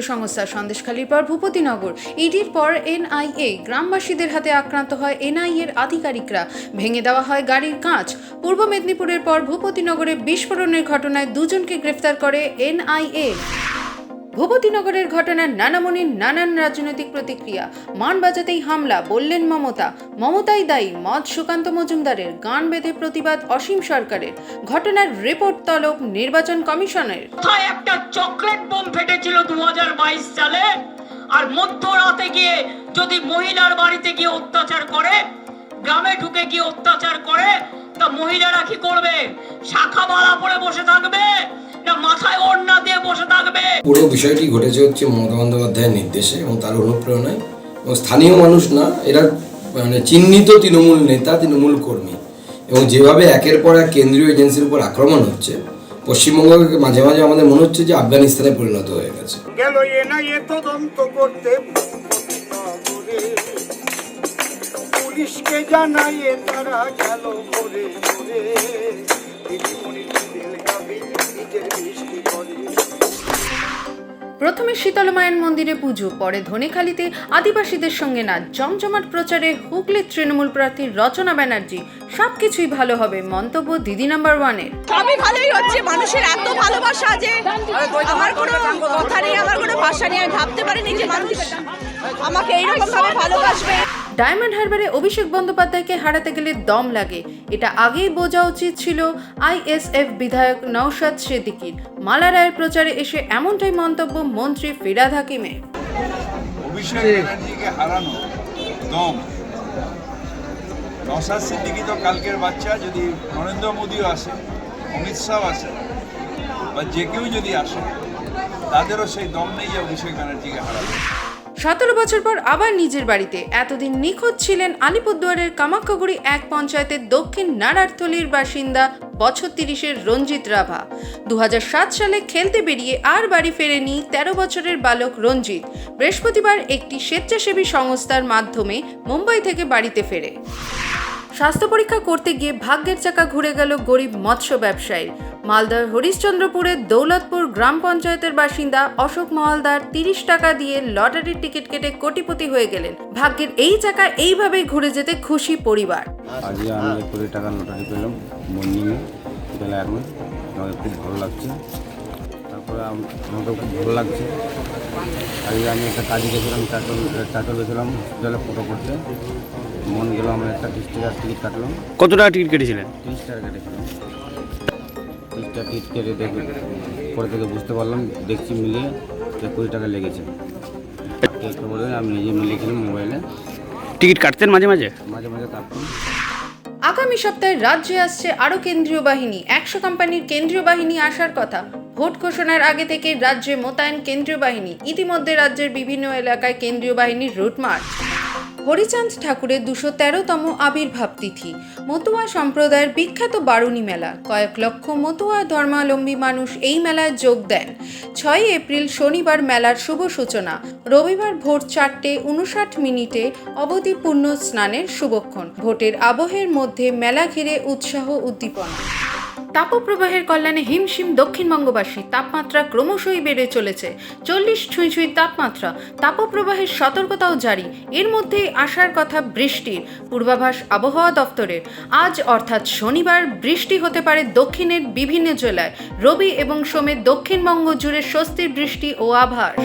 কেন্দ্রীয় সংস্থা সন্দেশখালীর পর ভূপতিনগর, ইডির পর এনআইএ, গ্রামবাসীদের হাতে আক্রান্ত হয় এনআইএর আধিকারিকরা, ভেঙে দেওয়া হয় গাড়ির কাঁচ। পূর্ব মেদিনীপুরের পর ভূপতিনগরে বিস্ফোরণের ঘটনায় দুজনকে গ্রেফতার করে এনআইএ। ভূপতিনগরের ঘটনার নানান রাজনৈতিক প্রতিক্রিয়া। মান বাজাতেই হামলা, বললেন মমতা। মমতাই দায়ী, মত সুকান্ত মজুমদারের। গান বেঁধে প্রতিবাদ অসীম সরকারের। ঘটনার রিপোর্ট তলব নির্বাচন কমিশনের। একটা চকলেট বোম ফেটেছিল 2022 সালে, আর মধ্যরাতে গিয়ে যদি মহিলার বাড়িতে গিয়ে অত্যাচার করে, গ্রামে ঢুকে গিয়ে অত্যাচার করে, তা মহিলারা কি করবে? শাখা মালা পরে বসে থাকবে না মাথায় ওড়না দিয়ে বসে থাকবে? পুরো বিষয়টি ঘটেছে হচ্ছে মমতা বন্দ্যোপাধ্যায়ের নির্দেশে এবং তার অনুপ্রেরণায়, এবং স্থানীয় মানুষ না, এরা মানে চিহ্নিত তৃণমূল নেতা, তৃণমূল কর্মী, এবং যেভাবে একের পর এক কেন্দ্রীয় এজেন্সির উপর আক্রমণ হচ্ছে, পশ্চিমবঙ্গকে মাঝে মাঝে আমাদের মনে হচ্ছে যে আফগানিস্তানে পরিণত হয়ে গেছে। গেল এনআইএ তদন্ত করতে, পুলিশকে জানাইয়ে তারা গেল ঘুরে ঘুরে, প্রথমে শীতলমায়ের মন্দিরে পুজো, পরে ধনেখালিতে আদিবাসীদের সঙ্গে নাচ, জমজমাট প্রচারে হুগলির তৃণমূল প্রার্থী রচনা ব্যানার্জি। সবকিছুই ভালো হবে, মন্তব্য দিদি নাম্বার 1-এর। সবই ভালোই হচ্ছে, মানুষের এত ভালোবাসা যে আমার কোনো কথা নেই, আমার কোনো ভাষা নেই। আমি ভাবতে পারিনি যে মানুষ আমাকে এইরকম ভাবে ভালোবাসবে। ডায়মন্ড হারবারে অভিষেক বন্দ্যোপাধ্যায়কে হারাতে গেলে দম লাগে, এটা আগেই বোঝা উচিত ছিল আইএসএফ বিধায়ক নওশাদ সিদ্দিকীর। মালা রায়ের প্রচারে এসে এমনটাই মন্তব্য মন্ত্রী ফিরহাদ হাকিমের। অভিষেক ব্যানার্জিকে হারানো দম। নওশাদ সিদ্দিকী তো কালকের বাচ্চা। যদি নরেন্দ্র মোদীও আসে, অমিত শাহ আসে, বা যে কেউ যদি আসে, তাদেরও সেই দম নেই যে অভিষেক ব্যানার্জিকে হারাবে। 17 বছর পর আবার নিজের বাড়িতে। এতদিন নিখোঁজ ছিলেন আলিপুরদুয়ারের কামাখ্যাগুড়ি এক পঞ্চায়েতের দক্ষিণ নারারথলির বাসিন্দা বছর 30-এর রঞ্জিত রাভা। 2007 সালে খেলতে বেরিয়ে আর বাড়ি ফেরেনি 13 বছরের বালক রঞ্জিত। বৃহস্পতিবার একটি স্বেচ্ছাসেবী সংস্থার মাধ্যমে মুম্বাই থেকে বাড়িতে ফেরে। স্বাস্থ্য পরীক্ষা করতে গিয়ে ভাগ্যের চাকা ঘুরে গেল গরিব মৎস্য ব্যবসায়ীর। মালদার হরিশ্চন্দ্রপুরের দৌলতপুর গ্রাম পঞ্চায়েতের বাসিন্দা অশোক মহলদার 30 টাকা দিয়ে লটারির টিকিট কেটে কোটিপতি হয়ে গেলেন। ভাগ্যের এই চাকা এইভাবেই ঘুরে যেতে খুশি পরিবার। আজকে আমি 20 টাকার লটারি পেলাম মর্নিংয়ে, বিকেলে এখন আমাকে খুব ভালো লাগছে। তারপরে আমাকে খুব ভালো লাগছে। আজকে আমি একটা কাজে গেছিলাম, চাটল গেছিলাম হসপিটালে ফটো করতে। মন গেল, আমরা একটা 30 টাকার টিকিট কাটলাম। কত টাকা টিকিট কেটেছিলেন? 30 টাকা কেটেছিলাম। 30 টাকা টিকিট কেটে পরে থেকে বুঝতে পারলাম, দেখছি মিলিয়ে 20 টাকা লেগেছে। কেটে বলে আমি নিজে মিলিয়েছিলাম মোবাইলে। টিকিট কাটতেন মাঝে মাঝে কাটতাম। আগামী সপ্তাহে রাজ্যে আসছে আরও কেন্দ্রীয় বাহিনী। 100 কোম্পানির কেন্দ্রীয় বাহিনী আসার কথা। ভোট ঘোষণার আগে থেকে রাজ্যে মোতায়েন কেন্দ্রীয় বাহিনী। ইতিমধ্যে রাজ্যের বিভিন্ন এলাকায় কেন্দ্রীয় বাহিনীর রুট মার্চ। হরিচাঁদ ঠাকুরের 213তম আবির্ভাব তিথি। মতুয়া সম্প্রদায়ের বিখ্যাত বারুণী মেলা। কয়েক লক্ষ মতুয়া ধর্মাবলম্বী মানুষ এই মেলায় যোগ দেন। 6 এপ্রিল শনিবার মেলার শুভ সূচনা। রবিবার ভোর 4:59 অবধি পূর্ণ স্নানের শুভক্ষণ। ভোটের আবহের মধ্যে মেলা ঘিরে উৎসাহ উদ্দীপনা। তাপপ্রবাহের কল্যাণে হিমশিম দক্ষিণবঙ্গবাসী। তাপমাত্রা ক্রমশই বেড়ে চলেছে। 40 ছুঁই তাপমাত্রা। তাপপ্রবাহের সতর্কতাও জারি। এর মধ্যেই আসার কথা বৃষ্টির পূর্বাভাস আবহাওয়া দফতরের। আজ অর্থাৎ শনিবার বৃষ্টি হতে পারে দক্ষিণের বিভিন্ন জেলায়। রবি এবং সোমে দক্ষিণবঙ্গ জুড়ে স্বস্তির বৃষ্টি ও আভাস।